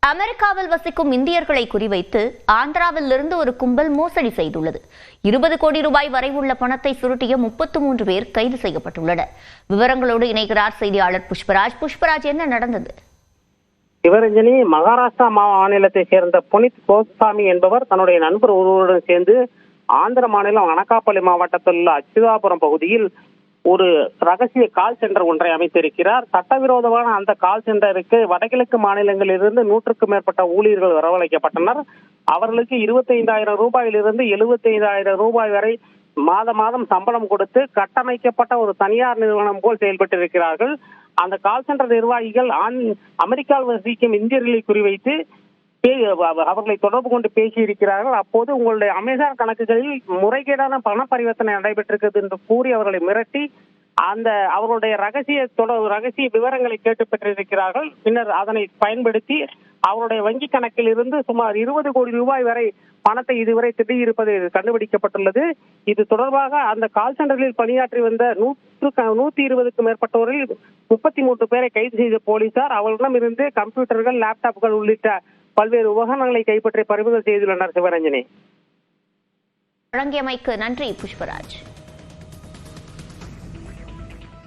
அமெரிக்காவில் வசிக்கும் இந்தியர்களை குறிவைத்து ஆந்திராவில் இருந்து ஒரு கும்பல் மோசடி செய்துள்ளது. 20 கோடி ரூபாய் வரை உள்ள பணத்தை சுருட்டிய 33 பேர் கைது செய்யப்பட்டுள்ளனர். விவரங்களோடு இணைகிறார் செய்தியாளர் புஷ்பராஜ். புஷ்பராஜ், என்ன நடந்தது? சிவரஞ்சனி, மகாராஷ்டிரா மாநிலத்தை சேர்ந்த புனித் கோஸ்வாமி என்பவர் தன்னுடைய நண்பர் ஒருவருடன் சேர்ந்து ஆந்திர மாநிலம் அனகாப்பள்ளி மாவட்டத்தில் உள்ள அச்சுதாபுரம் பகுதியில் ஒரு ரகசிய கால் சென்டர் ஒன்றை அமைத்திருக்கிறார். சட்டவிரோதமான அந்த கால் சென்டருக்கு வடகிழக்கு மாநிலங்களிலிருந்து 100க்கும் மேற்பட்ட ஊழியர்கள் வரவழைக்கப்பட்டனர். அவர்களுக்கு 25,000 ரூபாயிலிருந்து 75,000 ரூபாய் வரை மாதம் சம்பளம் கொடுத்து கட்டமைக்கப்பட்ட ஒரு தனியார் நிறுவனம் போல் செயல்பட்டிருக்கிறார்கள். அந்த கால் சென்டர் நிர்வாகிகள் அமெரிக்காவில் வசிக்கும் இந்தியர்களை குறிவைத்து அவர்களை தொடர்பு கொண்டு பேசியிருக்கிறார்கள். அப்போது உங்களுடைய அமேசான் கணக்குகளில் முறைகேடான பண பரிவர்த்தனை நடைபெற்றிருக்கிறது என்று கூறி அவர்களை மிரட்டி அவர்களுடைய ரகசிய விவரங்களை கேட்டு பெற்றிருக்கிறார்கள். பின்னர் அதனை பயன்படுத்தி அவருடைய வங்கி கணக்கில் இருந்து சுமார் 20 கோடி ரூபாய் வரை பணத்தை இதுவரை திருடியிருப்பது கண்டுபிடிக்கப்பட்டுள்ளது. இது தொடர்பாக அந்த கால் சென்டர்களில் பணியாற்றி வந்த 120க்கும் மேற்பட்டோரில் 33 பேரை கைது செய்த போலீசார் அவர்களிடம் இருந்து கம்ப்யூட்டர்கள், லேப்டாப்கள் உள்ளிட்ட பல்வேறு உபகரணங்களை கைப்பற்றி பறிமுதல் செய்துள்ளனர். சிவரஞ்சனி, வழங்கியமைக்கு நன்றி புஷ்பராஜ்.